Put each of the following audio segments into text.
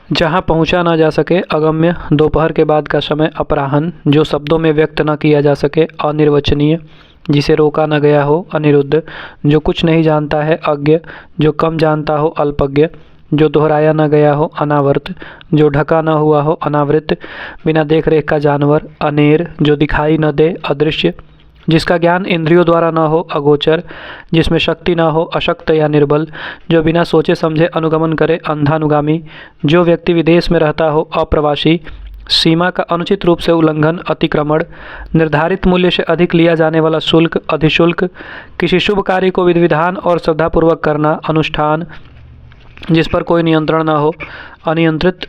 जहाँ पहुँचा ना जा सके अगम्य, दोपहर के बाद का समय अपराह्न, जो शब्दों में व्यक्त न किया जा सके अनिर्वचनीय, जिसे रोका न गया हो अनिरुद्ध, जो कुछ नहीं जानता है अज्ञ, जो कम जानता हो अल्पज्ञ, जो दोहराया न गया हो अनावर्त, जो ढका न हुआ हो अनावृत, बिना देख रेख का जानवर अनेर, जो दिखाई न दे अदृश्य, जिसका ज्ञान इंद्रियों द्वारा न हो अगोचर, जिसमें शक्ति न हो अशक्त या निर्बल, जो बिना सोचे समझे अनुगमन करे अंधानुगामी, जो व्यक्ति विदेश में रहता हो अप्रवासी, सीमा का अनुचित रूप से उल्लंघन अतिक्रमण, निर्धारित मूल्य से अधिक लिया जाने वाला शुल्क अधिशुल्क, किसी शुभ कार्य को विधि विधान और श्रद्धापूर्वक करना अनुष्ठान, जिस पर कोई नियंत्रण न हो अनियंत्रित,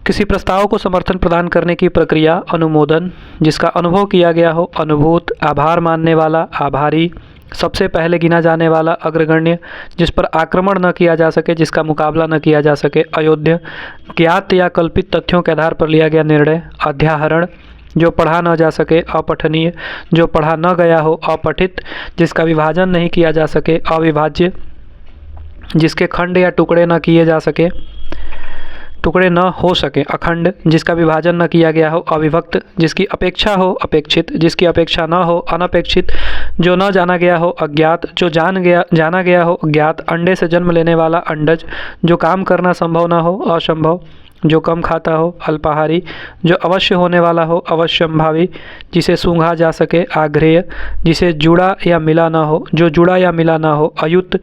किसी प्रस्ताव को समर्थन प्रदान करने की प्रक्रिया अनुमोदन, जिसका अनुभव किया गया हो अनुभूत, आभार मानने वाला आभारी, सबसे पहले गिना जाने वाला अग्रगण्य, जिस पर आक्रमण न किया जा सके, जिसका मुकाबला न किया जा सके अयोध्य, ज्ञात या कल्पित तथ्यों के आधार पर लिया गया निर्णय अध्याहरण, जो पढ़ा न जा सके अपठनीय, जो पढ़ा न गया हो अपठित, जिसका विभाजन नहीं किया जा सके अविभाज्य, जिसके खंड या टुकड़े न किए जा सके टुकड़े न हो सके अखंड, जिसका विभाजन न किया गया हो अविभक्त, जिसकी अपेक्षा हो अपेक्षित, जिसकी अपेक्षा न हो अनपेक्षित, जो न जाना गया हो अज्ञात, जो जाना गया हो ज्ञात, अंडे से जन्म लेने वाला अंडज, जो काम करना संभव न हो असंभव, जो कम खाता हो अल्पाहारी, जो अवश्य होने वाला हो अवश्यंभावी, जिसे सूंघा जा सके आग्रेय, जिसे जुड़ा या मिला न हो, जो जुड़ा या मिला न हो अयुत,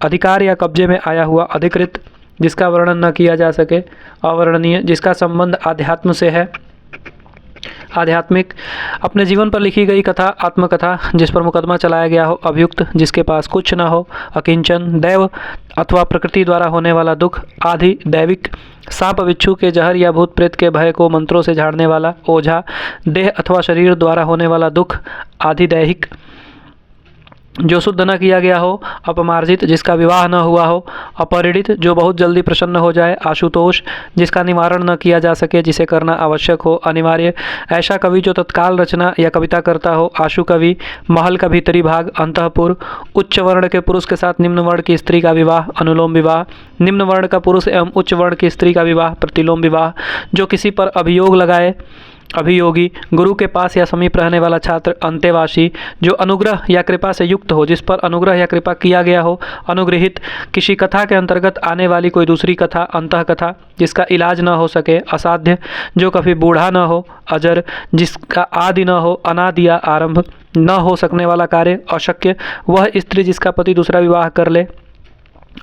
अधिकार या कब्जे में आया हुआ अधिकृत, जिसका वर्णन न किया जा सके अवर्णनीय, जिसका संबंध आध्यात्म से है आध्यात्मिक, अपने जीवन पर लिखी गई कथा आत्मकथा, जिस पर मुकदमा चलाया गया हो अभियुक्त, जिसके पास कुछ न हो अकिंचन, दैव अथवा प्रकृति द्वारा होने वाला दुख आधि दैविक, सांप बिच्छू के जहर या भूत प्रेत के भय को मंत्रों से झाड़ने वाला ओझा, देह अथवा शरीर द्वारा होने वाला दुख आधि दैहिक, जो शुद्ध न किया गया हो अपमार्जित, जिसका विवाह न हुआ हो अपरिणित, जो बहुत जल्दी प्रसन्न हो जाए आशुतोष, जिसका निवारण न किया जा सके, जिसे करना आवश्यक हो अनिवार्य, ऐसा कवि जो तत्काल रचना या कविता करता हो आशु कवि, महल का भीतरी भाग अंतःपुर, उच्च वर्ण के पुरुष के साथ निम्न वर्ण की स्त्री का विवाह अनुलोम विवाह, निम्न वर्ण का पुरुष एवं उच्च वर्ण की स्त्री का विवाह प्रतिलोम विवाह, जो किसी पर अभियोग लगाए अभियोगी, गुरु के पास या समीप रहने वाला छात्र अंतेवासी, जो अनुग्रह या कृपा से युक्त हो, जिस पर अनुग्रह या कृपा किया गया हो अनुग्रहित, किसी कथा के अंतर्गत आने वाली कोई दूसरी कथा अंतः कथा, जिसका इलाज न हो सके असाध्य, जो कभी बूढ़ा न हो अजर, जिसका आदि न हो अनादि या आरंभ, न हो सकने वाला कार्य अशक्य, वह स्त्री जिसका पति दूसरा विवाह कर ले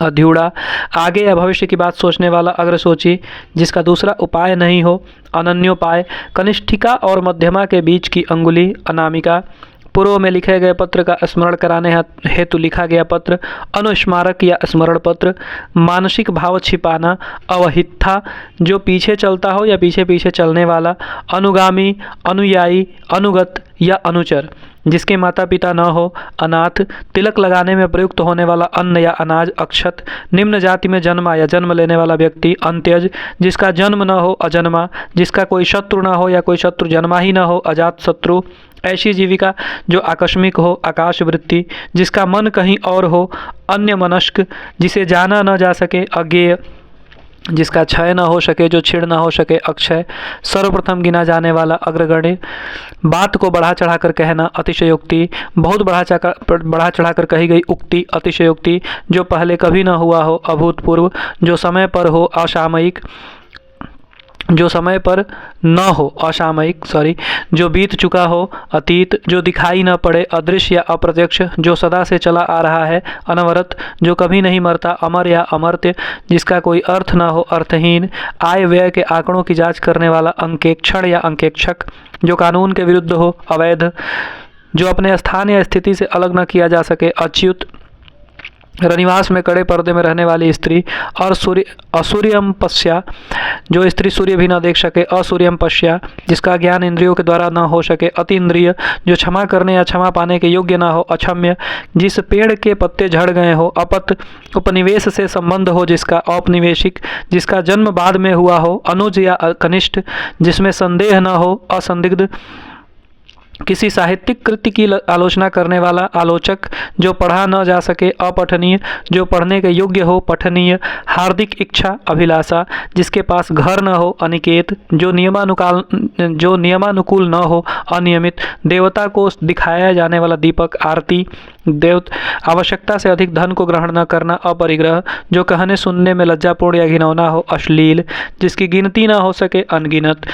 अध्यूढ़ा, आगे या भविष्य की बात सोचने वाला अग्रसोची, जिसका दूसरा उपाय नहीं हो अनन्योपाय, कनिष्ठिका और मध्यमा के बीच की अंगुली अनामिका, पूर्व में लिखे गए पत्र का स्मरण कराने हेतु लिखा गया पत्र अनुस्मारक या स्मरण पत्र, मानसिक भाव छिपाना अवहित्था, जो पीछे चलता हो या पीछे पीछे चलने वाला अनुगामी अनुयायी अनुगत या अनुचर, जिसके माता पिता न हो अनाथ, तिलक लगाने में प्रयुक्त होने वाला अन्न या अनाज अक्षत, निम्न जाति में जन्मा या जन्म लेने वाला व्यक्ति अंत्यज, जिसका जन्म न हो अजन्मा, जिसका कोई शत्रु न हो या कोई शत्रु जन्मा ही न हो अजात शत्रु, ऐसी जीविका जो आकस्मिक हो आकाश वृत्ति, जिसका मन कहीं और हो अन्य मनस्क, जिसे जाना न जा सके अज्ञेय, जिसका क्षय न हो सके जो छिड़ न हो सके अक्षय, सर्वप्रथम गिना जाने वाला अग्रगण्य, बात को बढ़ा चढ़ाकर कहना अतिशयोक्ति, बहुत बढ़ा चढ़ाकर कही गई उक्ति अतिशयोक्ति, जो पहले कभी न हुआ हो अभूतपूर्व, जो समय पर हो असामयिक, जो समय पर न हो असामयिक जो बीत चुका हो अतीत, जो दिखाई न पड़े अदृश्य या अप्रत्यक्ष, जो सदा से चला आ रहा है अनवरत, जो कभी नहीं मरता अमर या अमर्त्य, जिसका कोई अर्थ न हो अर्थहीन, आय व्यय के आंकड़ों की जांच करने वाला अंकेक्षण या अंकेक्षक, जो कानून के विरुद्ध हो अवैध, जो अपने स्थान या स्थिति से अलग न किया जा सके अच्युत, रनिवास में कड़े पर्दे में रहने वाली स्त्री, और असूर्यम पश्या, जो स्त्री सूर्य भी न देख सके असूर्यम पश्या, जिसका ज्ञान इंद्रियों के द्वारा न हो सके अति इंद्रिय, जो क्षमा करने या क्षमा पाने के योग्य न हो अक्षम्य, जिस पेड़ के पत्ते झड़ गए हो अपत, उपनिवेश से संबंध हो जिसका औपनिवेशिक, जिसका जन्म बाद में हुआ हो अनुज या कनिष्ठ, जिसमें संदेह न हो असंदिग्ध, किसी साहित्यिक कृति की आलोचना करने वाला आलोचक, जो पढ़ा न जा सके अपठनीय, जो पढ़ने के योग्य हो पठनीय, हार्दिक इच्छा अभिलाषा, जिसके पास घर न हो अनिकेत, जो नियमानुकूल न हो अनियमित, देवता को दिखाया जाने वाला दीपक आरती, आवश्यकता से अधिक धन को ग्रहण न करना अपरिग्रह, जो कहने सुनने में लज्जापूर्ण या घिनौना हो अश्लील, जिसकी गिनती न हो सके अनगिनत,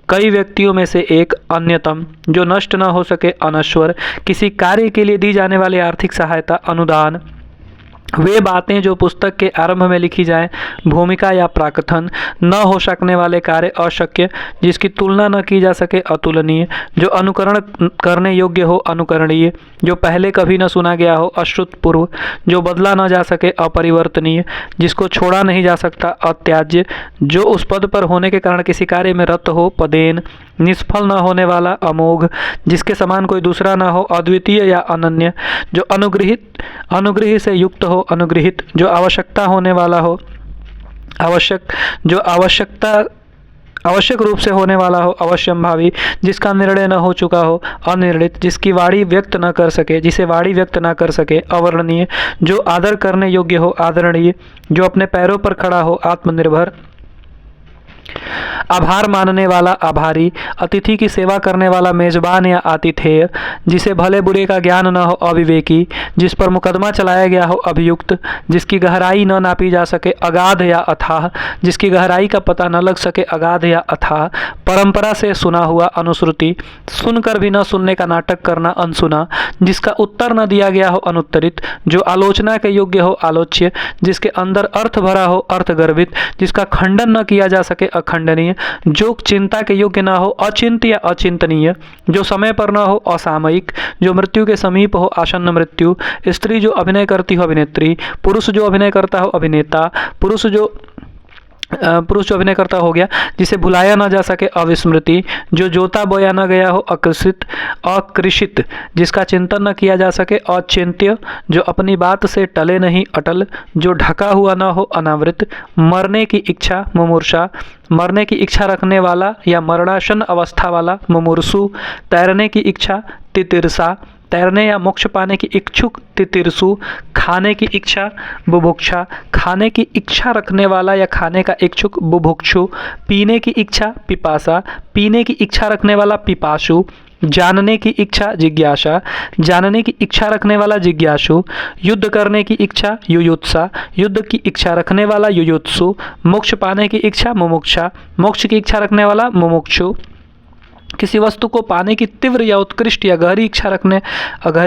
कई व्यक्तियों में से एक अन्यतम, जो नष्ट न हो सके अनश्वर, किसी कार्य के लिए दी जाने वाली आर्थिक सहायता अनुदान, वे बातें जो पुस्तक के आरंभ में लिखी जाएं, भूमिका या प्राकथन, न हो सकने वाले कार्य अशक्य, जिसकी तुलना न की जा सके अतुलनीय, जो अनुकरण करने योग्य हो अनुकरणीय, जो पहले कभी न सुना गया हो अश्रुतपूर्व, जो बदला न जा सके अपरिवर्तनीय, जिसको छोड़ा नहीं जा सकता अत्याज्य, जो उस पद पर होने के कारण किसी कार्य में रत हो पदेन, निष्फल न होने वाला अमोघ, जिसके समान कोई दूसरा न हो अद्वितीय या अनन्य, जो अनुग्रह से युक्त हो अनुग्रहित, जो आवश्यकता होने वाला हो आवश्यक, जो आवश्यक रूप से होने वाला हो अवश्यंभावी, जिसका निर्णय न हो चुका हो अनिर्णित, जिसकी वाणी व्यक्त न कर सके, जिसे वाणी व्यक्त न कर सके अवर्णनीय, जो आदर करने योग्य हो आदरणीय, जो अपने पैरों पर खड़ा हो आत्मनिर्भर, आभार मानने वाला आभारी, अतिथि की सेवा करने वाला मेजबान या आतिथेय, जिसे भले बुरे का ज्ञान न हो अविवेकी, जिस पर मुकदमा चलाया गया हो अभियुक्त, जिसकी गहराई न नापी जा सके अगाध या अथाह, जिसकी गहराई का पता न लग सके अगाध या अथाह, परंपरा से सुना हुआ अनुश्रुति, सुनकर भी न सुनने का नाटक करना अनसुना, जिसका उत्तर न दिया गया हो अनुत्तरित, जो आलोचना के योग्य हो आलोच्य, जिसके अंदर अर्थ भरा हो अर्थगर्भित, जिसका खंडन न किया जा सके अखंडनीय, जो चिंता के योग्य न हो अचिंत्य या अचिंतनीय, जो समय पर न हो असामयिक, जो मृत्यु के समीप हो आसन्न मृत्यु, स्त्री जो अभिनय करती हो अभिनेत्री, पुरुष जो अभिनय करता हो अभिनेता, पुरुष जो अभिनय करता हो गया, जिसे भुलाया न जा सके अविस्मृति, जो जोता बोया न गया हो अकृषित, जिसका चिंतन न किया जा सके अचिंत्य, जो अपनी बात से टले नहीं अटल, जो ढका हुआ न हो अनावृत, मरने की इच्छा मुमूर्षा, मरने की इच्छा रखने वाला या मरणासन अवस्था वाला मुमूर्षु, तैरने की इच्छा तितिरसा, तैरने या मोक्ष पाने की इच्छुक तितिरसु, खाने की इच्छा बुभुक्षा, खाने की इच्छा रखने वाला या खाने का इच्छुक बुभुक्षु, पीने की इच्छा पिपासा, पीने की इच्छा रखने वाला पिपासु, जानने की इच्छा जिज्ञासा, जानने की इच्छा रखने वाला जिज्ञासु, युद्ध करने की इच्छा युयुत्सा, युद्ध की इच्छा रखने वाला युयुत्सु, मोक्ष पाने की इच्छा मुमुक्षा, मोक्ष की इच्छा रखने वाला मुमुक्षु, किसी वस्तु को पाने की तीव्र या उत्कृष्ट या गहरी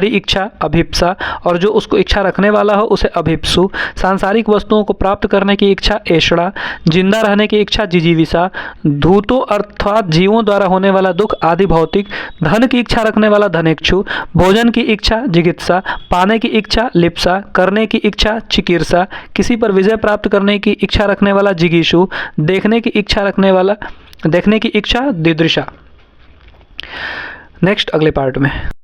इच्छा अभिप्सा, और जो उसको इच्छा रखने वाला हो उसे अभिप्सु, सांसारिक वस्तुओं को प्राप्त करने की इच्छा ऐषणा, जिंदा रहने की इच्छा जिजीविषा, धूतों अर्थात जीवों द्वारा होने वाला दुख आदि भौतिक, धन की इच्छा रखने वाला धनेक्षु, भोजन की इच्छा जिगित्सा, पाने की इच्छा लिप्सा, करने की इच्छा चिकीर्षा, किसी पर विजय प्राप्त करने की इच्छा रखने वाला जिगीषु, देखने की इच्छा दिदृशा। नेक्स्ट अगले पार्ट में।